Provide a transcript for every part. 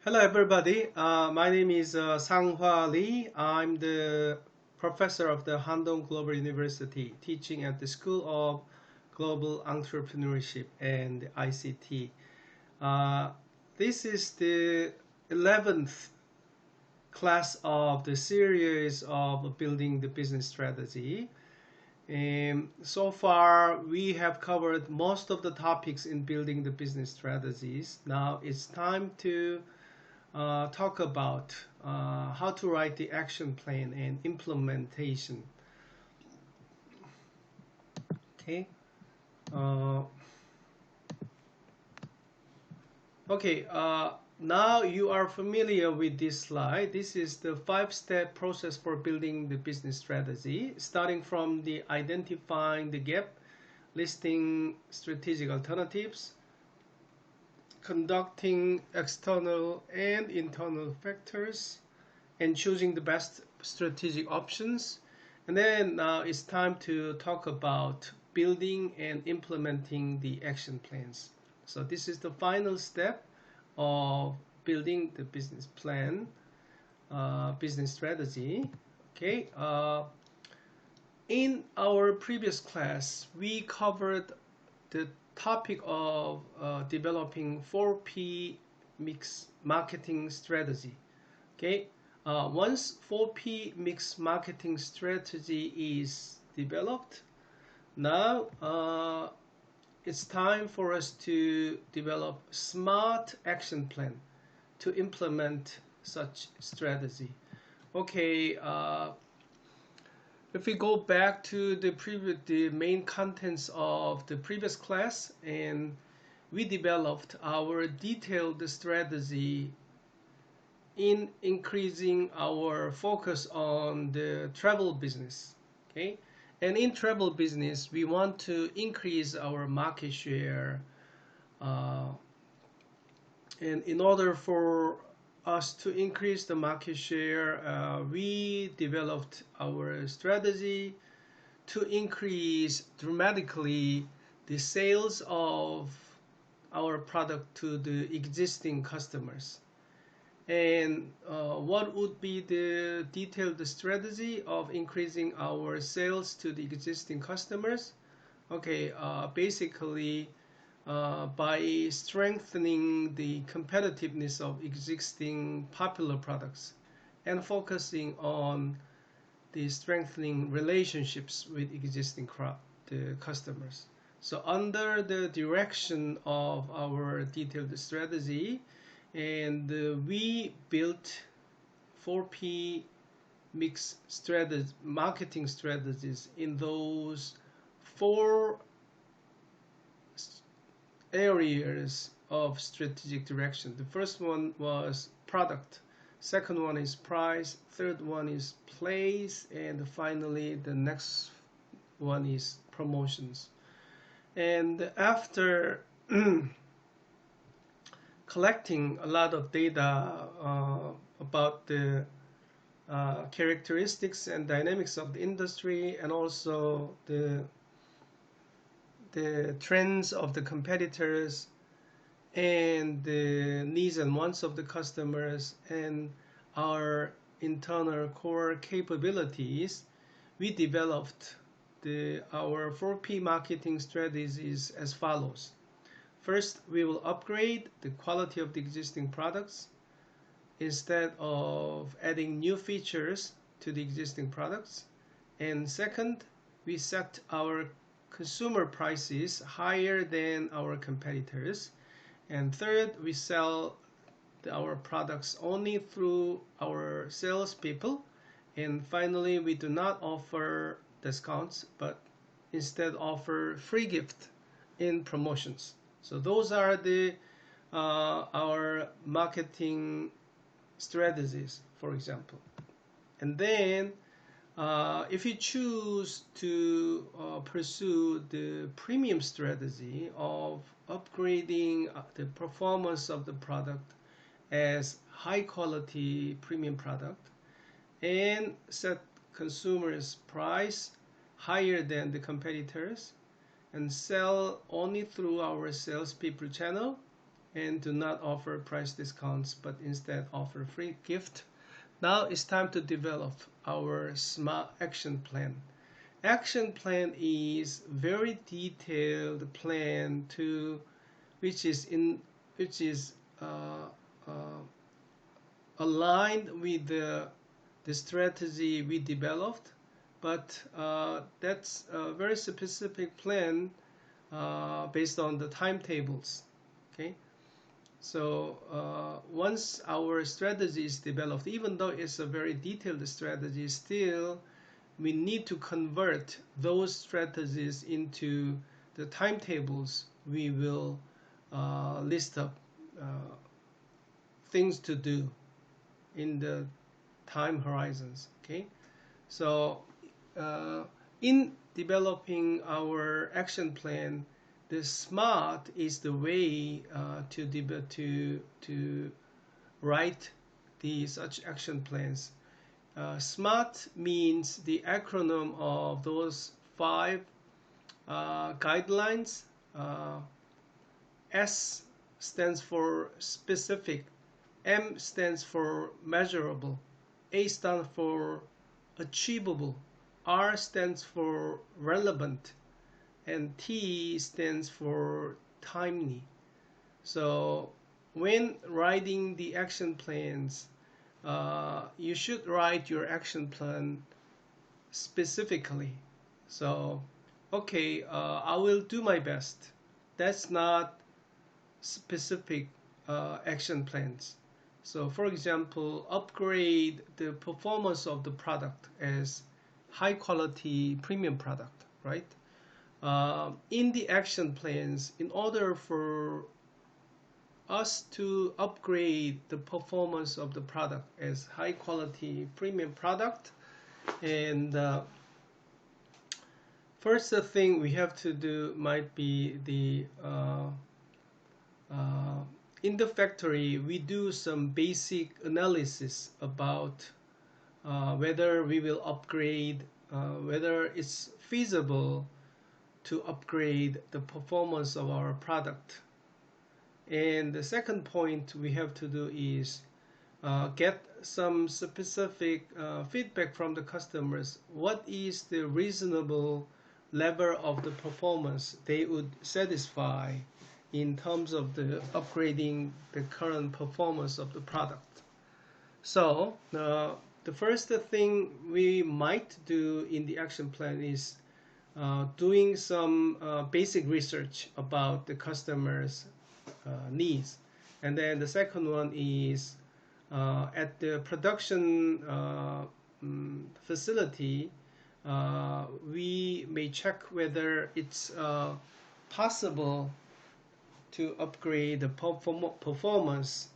Hello everybody, my name is Sang-Hwa Lee. I'm the professor of the Handong Global University, teaching at the School of Global Entrepreneurship and ICT. This is the 11th class of the series of building the business strategy. And so far, we have covered most of the topics in building the business strategies. Now it's time to talk about how to write the action plan and implementation. Okay. Now you are familiar with this slide. This is the 5-step process for building the business strategy, starting from the identifying the gap, listing strategic alternatives, conducting external and internal factors, and choosing the best strategic options. And then now it's time to talk about building and implementing the action plans. So this is the final step of building the business plan, business strategy. Okay. In our previous class, we covered the topic of developing 4P mix marketing strategy. Okay, once 4P mix marketing strategy is developed, now it's time for us to develop smart action plan to implement such strategy. Okay. If we go back to the main contents of the previous class, and we developed our detailed strategy in increasing our focus on the travel business. Okay, and in travel business, we want to increase our market share, and in order for us to increase the market share, we developed our strategy to increase dramatically the sales of our product to the existing customers. And what would be the detailed strategy of increasing our sales to the existing customers? Okay, basically, by strengthening the competitiveness of existing popular products and focusing on the strengthening relationships with existing the customers. So under the direction of our detailed strategy, and we built 4P mix marketing strategies in those 4 areas of strategic direction. The first one was product, second one is price, third one is place, and finally the next one is promotions. And after collecting a lot of data about the characteristics and dynamics of the industry, and also the trends of the competitors, and the needs and wants of the customers, and our internal core capabilities, we developed our 4P marketing strategies as follows. First, we will upgrade the quality of the existing products instead of adding new features to the existing products. And second, we set our consumer prices higher than our competitors. And third, we sell our products only through our salespeople. And finally, we do not offer discounts, but instead offer free gift in promotions. So those are our marketing strategies, for example. And then if you choose to pursue the premium strategy of upgrading the performance of the product as high quality premium product, and set consumers' price higher than the competitors, and sell only through our salespeople channel, and do not offer price discounts, but instead offer free gift. Now it's time to develop our SMART action plan. Action plan is very detailed plan which is aligned with the strategy we developed, but that's a very specific plan based on the timetables. Okay, so once our strategy is developed, even though it's a very detailed strategy, still we need to convert those strategies into the timetables. We will list up things to do in the time horizons. Okay, so in developing our action plan, the SMART is the way to write such action plans. SMART means the acronym of those 5 guidelines. S stands for specific, M stands for measurable, A stands for achievable, R stands for relevant, and T stands for timely. So when writing the action plans, you should write your action plan specifically. So, okay, I will do my best. That's not specific action plans. So, for example, upgrade the performance of the product as high quality premium product, right? In the action plans, in order for us to upgrade the performance of the product as high quality premium product, and first thing we have to do might be the in the factory we do some basic analysis about whether we will upgrade, whether it's feasible to upgrade the performance of our product. And the second point we have to do is get some specific feedback from the customers. What is the reasonable level of the performance they would satisfy in terms of the upgrading the current performance of the product? So the first thing we might do in the action plan is doing some basic research about the customers' needs. And then the second one is at the production facility, we may check whether it's possible to upgrade the performance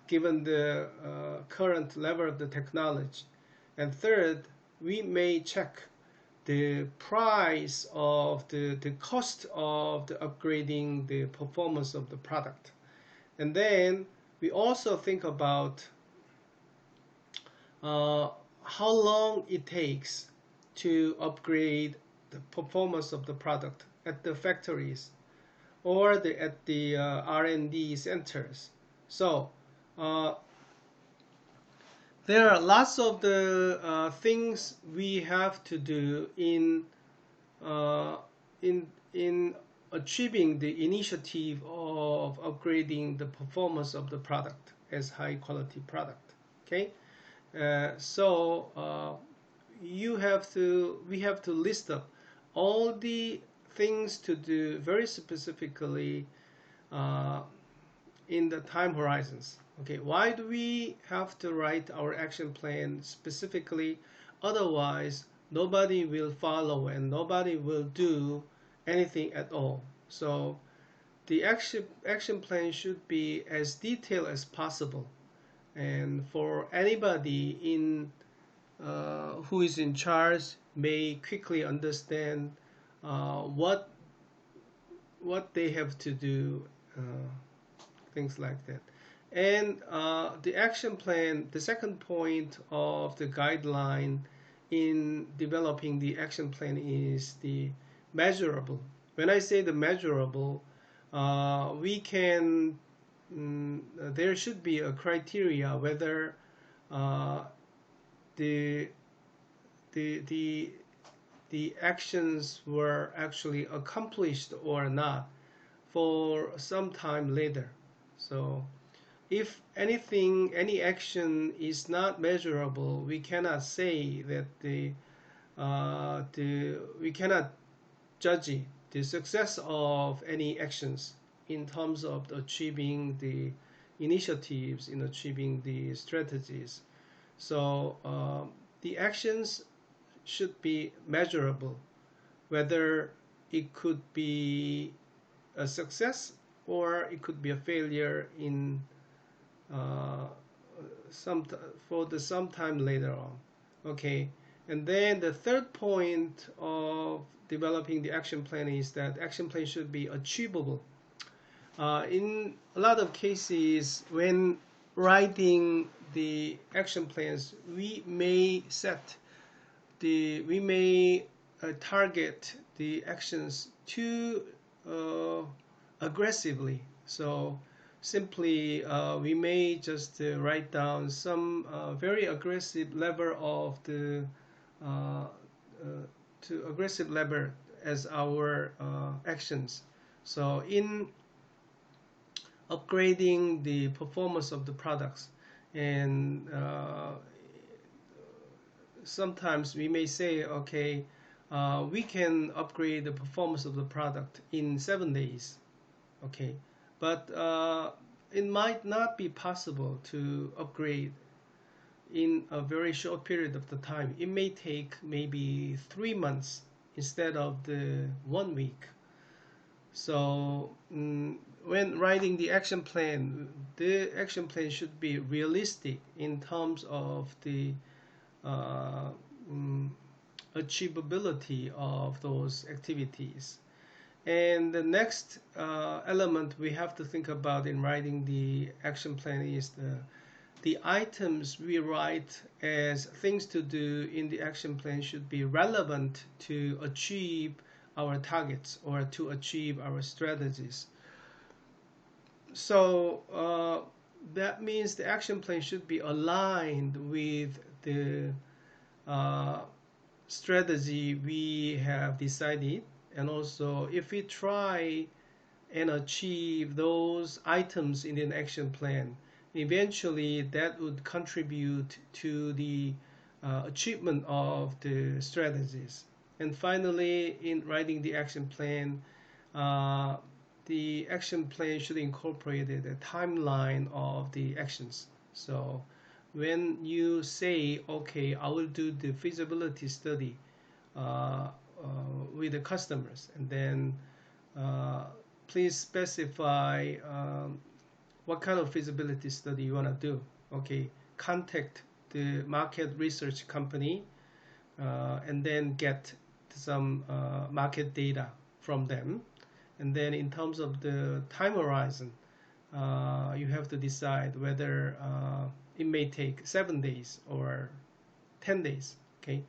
given the current level of the technology. And third, we may check the price of the cost of the upgrading the performance of the product. And then we also think about how long it takes to upgrade the performance of the product at the factories or at the R&D centers. So there are lots of the things we have to do in achieving the initiative of upgrading the performance of the product as high quality product. Okay, so we have to list up all the things to do very specifically in the time horizons. Okay, why do we have to write our action plan specifically? Otherwise, nobody will follow and nobody will do anything at all. So the action plan should be as detailed as possible. And for anybody who is in charge may quickly understand what they have to do, things like that. And the action plan, the second point of the guideline in developing the action plan is the measurable. When I say the measurable, we can there should be a criteria whether the actions were actually accomplished or not for some time later. So if any action is not measurable, we cannot say that we cannot judge the success of any actions in terms of achieving the initiatives, in achieving the strategies. So the actions should be measurable, whether it could be a success or it could be a failure in some time later on. Okay, and then the third point of developing the action plan is that action plan should be achievable. In a lot of cases, when writing the action plans, we may target the actions too aggressively. So simply we may just write down some very aggressive level of the aggressive level as our actions. So in upgrading the performance of the products, and sometimes we may say, okay, we can upgrade the performance of the product in 7 days, okay, but it might not be possible to upgrade in a very short period of the time. It may take maybe 3 months instead of the 1 week. So when writing the action plan should be realistic in terms of the achievability of those activities. And the next element we have to think about in writing the action plan is the items we write as things to do in the action plan should be relevant to achieve our targets or to achieve our strategies. So that means the action plan should be aligned with the strategy we have decided, and also if we try and achieve those items in an action plan, eventually that would contribute to the achievement of the strategies. And finally, in writing the action plan should incorporate the timeline of the actions. So when you say, okay, I will do the feasibility study with the customers, and then please specify what kind of feasibility study you want to do. Okay, contact the market research company and then get some market data from them. And then in terms of the time horizon, you have to decide whether it may take 7 days or 10 days. Okay,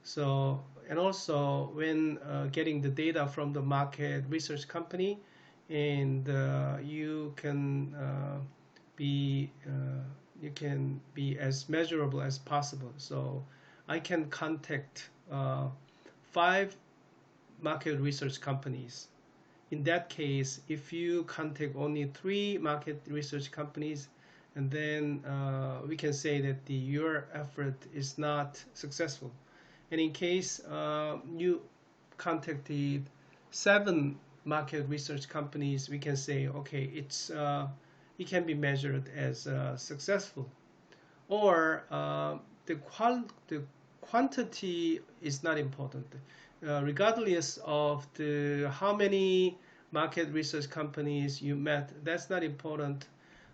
so, and also when getting the data from the market research company, and you can be as measurable as possible. So I can contact 5 market research companies. In that case, if you contact only 3 market research companies, and then we can say that your effort is not successful. And in case you contacted 7 market research companies, we can say, okay, it can be measured as successful. Or the quantity is not important. Regardless of how many market research companies you met, that's not important.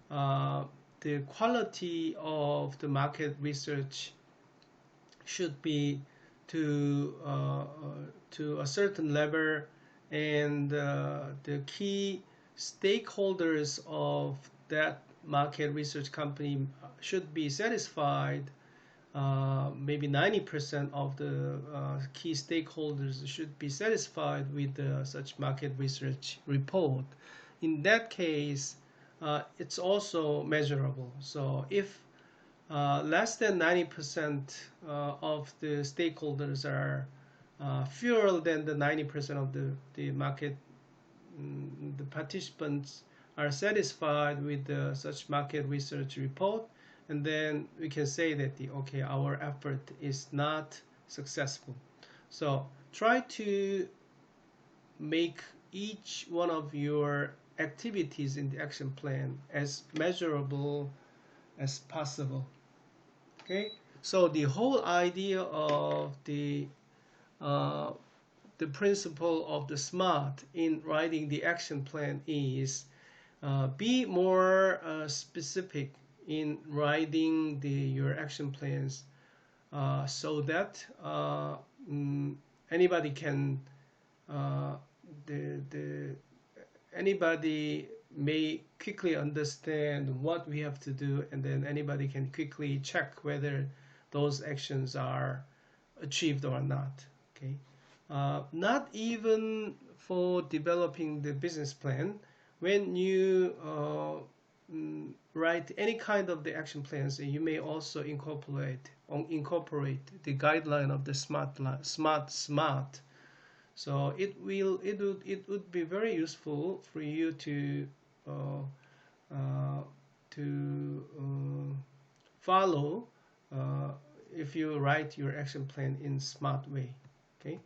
The quality of the market research should be to a certain level, and the key stakeholders of that market research company should be satisfied. Maybe 90% of the key stakeholders should be satisfied with such market research report. in that case, it's also measurable. So if less than 90% of the stakeholders are fewer than the 90% of the market, the participants are satisfied with such market research report, and then we can say that okay, our effort is not successful. So try to make each one of your activities in the action plan as measurable as possible. Okay, so the whole idea of the principle of the SMART in writing the action plan is be more specific in writing your action plans so that anybody can anybody may quickly understand what we have to do, and then anybody can quickly check whether those actions are achieved or not. Okay, not even for developing the business plan. When you write any kind of the action plans, you may also incorporate the guideline of the SMART. So it would be very useful for you to follow if you write your action plan in SMART way. Okay.